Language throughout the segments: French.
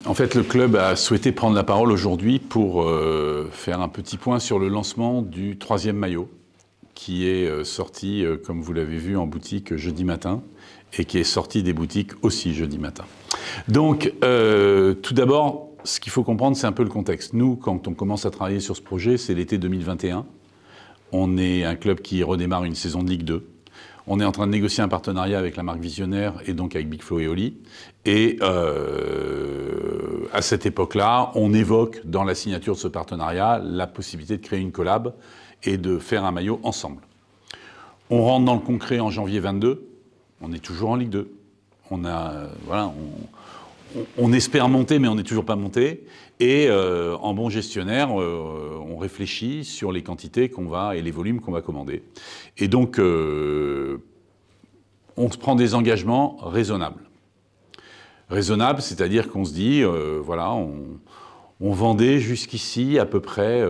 En fait, le club a souhaité prendre la parole aujourd'hui pour faire un petit point sur le lancement du 3e maillot, qui est sorti, comme vous l'avez vu, en boutique jeudi matin, et qui est sorti des boutiques aussi jeudi matin. Donc, tout d'abord, ce qu'il faut comprendre, c'est un peu le contexte. Nous, quand on commence à travailler sur ce projet, c'est l'été 2021. On est un club qui redémarre une saison de Ligue 2. On est en train de négocier un partenariat avec la marque Visionnaire et donc avec Big Flo et Oli. Et à cette époque-là, on évoque dans la signature de ce partenariat la possibilité de créer une collab et de faire un maillot ensemble. On rentre dans le concret en janvier 22. On est toujours en Ligue 2. On espère monter, mais on n'est toujours pas monté. Et en bon gestionnaire, on réfléchit sur les quantités qu'on va et les volumes qu'on va commander. Et donc, on se prend des engagements raisonnables. Raisonnables, c'est-à-dire qu'on se dit, on vendait jusqu'ici à peu près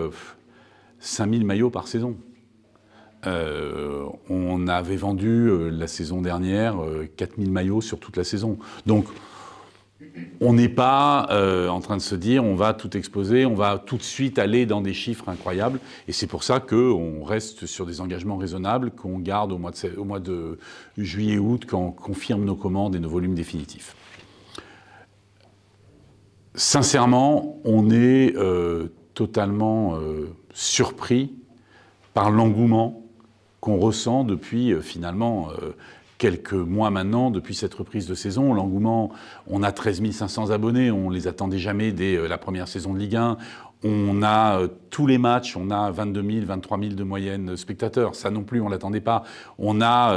5000 maillots par saison. On avait vendu la saison dernière 4000 maillots sur toute la saison. Donc, on n'est pas en train de se dire on va tout exploser, on va tout de suite aller dans des chiffres incroyables. Et c'est pour ça qu'on reste sur des engagements raisonnables qu'on garde au mois de juillet-août quand on confirme nos commandes et nos volumes définitifs. Sincèrement, on est totalement surpris par l'engouement qu'on ressent depuis finalement quelques mois maintenant, depuis cette reprise de saison. L'engouement, on a 13 500 abonnés, on les attendait jamais dès la première saison de Ligue 1. On a tous les matchs, on a 22 000, 23 000 de moyenne spectateurs. Ça non plus, on l'attendait pas. On a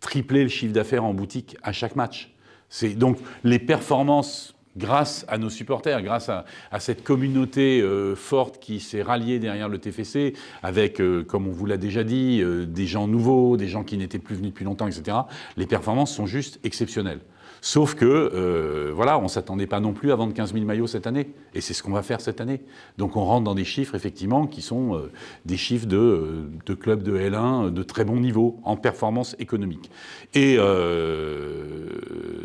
triplé le chiffre d'affaires en boutique à chaque match. Donc les performances, grâce à nos supporters, grâce à cette communauté forte qui s'est ralliée derrière le TFC, avec, comme on vous l'a déjà dit, des gens nouveaux, des gens qui n'étaient plus venus depuis longtemps, etc. Les performances sont juste exceptionnelles. Sauf que, on ne s'attendait pas non plus à vendre 15 000 maillots cette année. Et c'est ce qu'on va faire cette année. Donc on rentre dans des chiffres, effectivement, qui sont des chiffres de clubs de L1 de très bon niveau, en performance économique. Et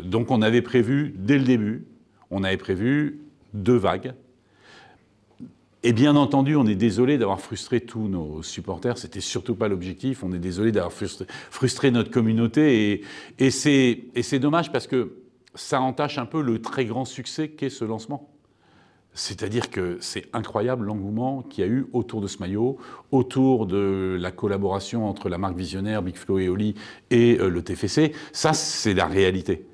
donc on avait prévu, dès le début, on avait prévu 2 vagues. Et bien entendu, on est désolé d'avoir frustré tous nos supporters. C'était surtout pas l'objectif. On est désolé d'avoir frustré notre communauté. Et c'est dommage parce que ça entache un peu le très grand succès qu'est ce lancement. C'est-à-dire que c'est incroyable l'engouement qu'il y a eu autour de ce maillot, autour de la collaboration entre la marque Visionnaire, Big Flo et Oli et le TFC. Ça, c'est la réalité.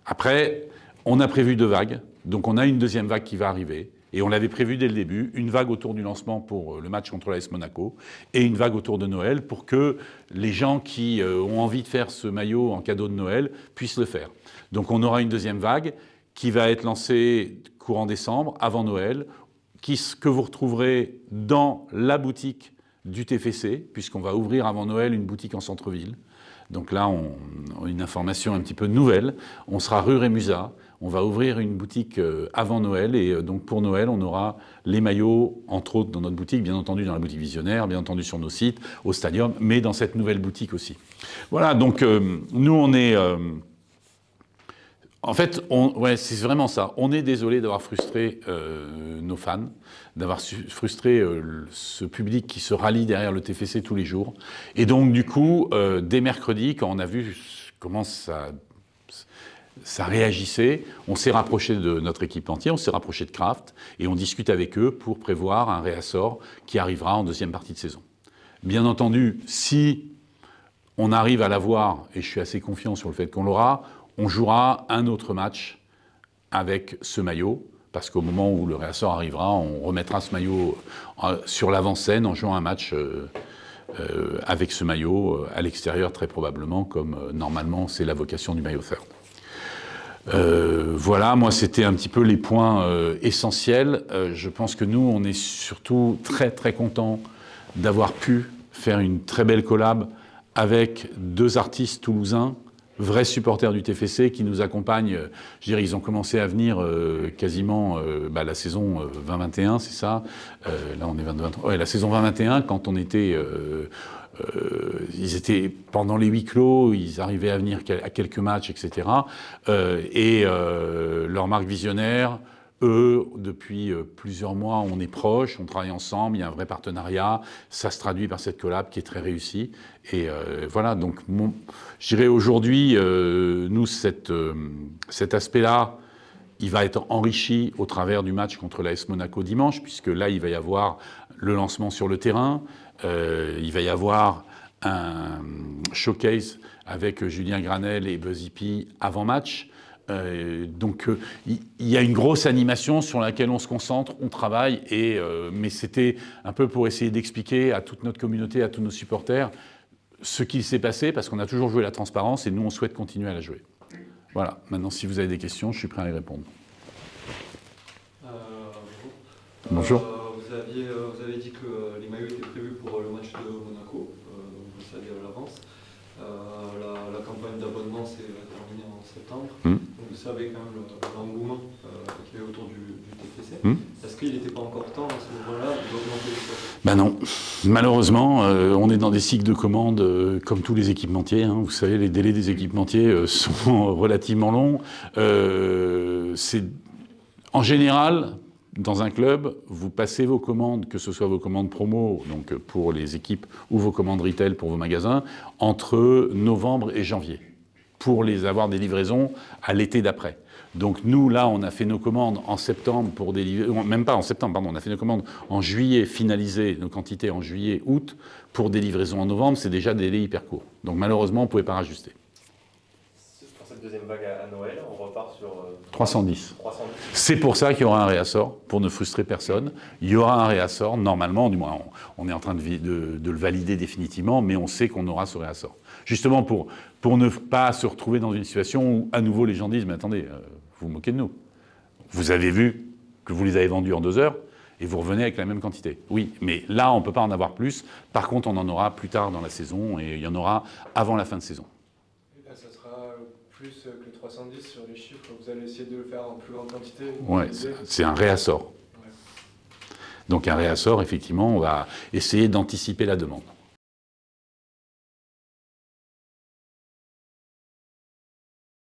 Après, on a prévu 2 vagues, donc on a une 2e vague qui va arriver, et on l'avait prévu dès le début, une vague autour du lancement pour le match contre l'AS Monaco, et une vague autour de Noël pour que les gens qui ont envie de faire ce maillot en cadeau de Noël puissent le faire. Donc on aura une 2e vague qui va être lancée courant décembre, avant Noël, que vous retrouverez dans la boutique du TFC, puisqu'on va ouvrir avant Noël une boutique en centre-ville. Donc là, on a une information un petit peu nouvelle. On sera rue Rémusat. On va ouvrir une boutique avant Noël. Et donc pour Noël, on aura les maillots, entre autres, dans notre boutique, bien entendu dans la boutique Visionnaire, bien entendu sur nos sites, au Stadium, mais dans cette nouvelle boutique aussi. Voilà, donc nous, on est... En fait, c'est vraiment ça. On est désolé d'avoir frustré nos fans, d'avoir frustré ce public qui se rallie derrière le TFC tous les jours. Et donc, du coup, dès mercredi, quand on a vu comment ça réagissait, on s'est rapproché de notre équipe entière, on s'est rapproché de Kraft, et on discute avec eux pour prévoir un réassort qui arrivera en 2e partie de saison. Bien entendu, si on arrive à l'avoir, et je suis assez confiant sur le fait qu'on l'aura, on jouera un autre match avec ce maillot, parce qu'au moment où le réassort arrivera, on remettra ce maillot sur l'avant-scène en jouant un match avec ce maillot à l'extérieur, très probablement, comme normalement c'est la vocation du maillot third. Voilà, moi c'était un petit peu les points essentiels. Je pense que nous, on est surtout très très contents d'avoir pu faire une très belle collab avec 2 artistes toulousains, vrais supporters du TFC qui nous accompagnent. Je dirais, ils ont commencé à venir quasiment la saison 2021, c'est ça. Là, on est 22-23. Ouais, la saison 2021, quand on était... ils étaient pendant les huis clos, ils arrivaient à venir à quelques matchs, etc. Leur marque Visionnaire, eux, depuis plusieurs mois, on est proches, on travaille ensemble, il y a un vrai partenariat, ça se traduit par cette collab qui est très réussie. Et voilà, donc je dirais aujourd'hui, nous, cet aspect-là, il va être enrichi au travers du match contre l'AS Monaco dimanche, puisque là, il va y avoir le lancement sur le terrain, il va y avoir un showcase avec Julien Granel et Buzzy P avant match. Donc il y a une grosse animation sur laquelle on se concentre, on travaille, mais c'était un peu pour essayer d'expliquer à toute notre communauté, à tous nos supporters, ce qu'il s'est passé, parce qu'on a toujours joué la transparence et nous on souhaite continuer à la jouer. Voilà, maintenant si vous avez des questions, je suis prêt à y répondre. Bonjour. Vous avez dit que les maillots étaient prévus pour le match de Monaco, vous le saviez à l'avance. La campagne d'abonnement s'est terminée en septembre. Donc vous savez quand même l'engouement qu'il y avait autour du TFC. Est-ce qu'il n'était pas encore temps à ce moment-là d'augmenter les choses? Ben non, malheureusement, on est dans des cycles de commandes comme tous les équipementiers. Vous savez, les délais des équipementiers sont relativement longs. En général, dans un club, vous passez vos commandes, que ce soit vos commandes promo, donc pour les équipes, ou vos commandes retail pour vos magasins, entre novembre et janvier, pour les avoir des livraisons à l'été d'après. Donc nous, là, on a fait nos commandes en septembre pour des livraisons, même pas en septembre, pardon, on a fait nos commandes en juillet, finalisé nos quantités en juillet, août, pour des livraisons en novembre, c'est déjà des délais hyper courts. Donc malheureusement, on ne pouvait pas rajuster. Pour cette deuxième vague à Noël, on repart sur 310. C'est pour ça qu'il y aura un réassort, pour ne frustrer personne. Il y aura un réassort, normalement, du moins on est en train de le valider définitivement, mais on sait qu'on aura ce réassort. Justement pour ne pas se retrouver dans une situation où à nouveau les gens disent « mais attendez, vous vous moquez de nous. Vous avez vu que vous les avez vendus en 2 heures et vous revenez avec la même quantité. » Oui, mais là on ne peut pas en avoir plus. Par contre, on en aura plus tard dans la saison et il y en aura avant la fin de saison. Ça sera plus que 310 sur les chiffres, vous allez essayer de le faire en plus grande quantité? Oui, c'est un réassort. Ouais. Donc un réassort, effectivement, on va essayer d'anticiper la demande.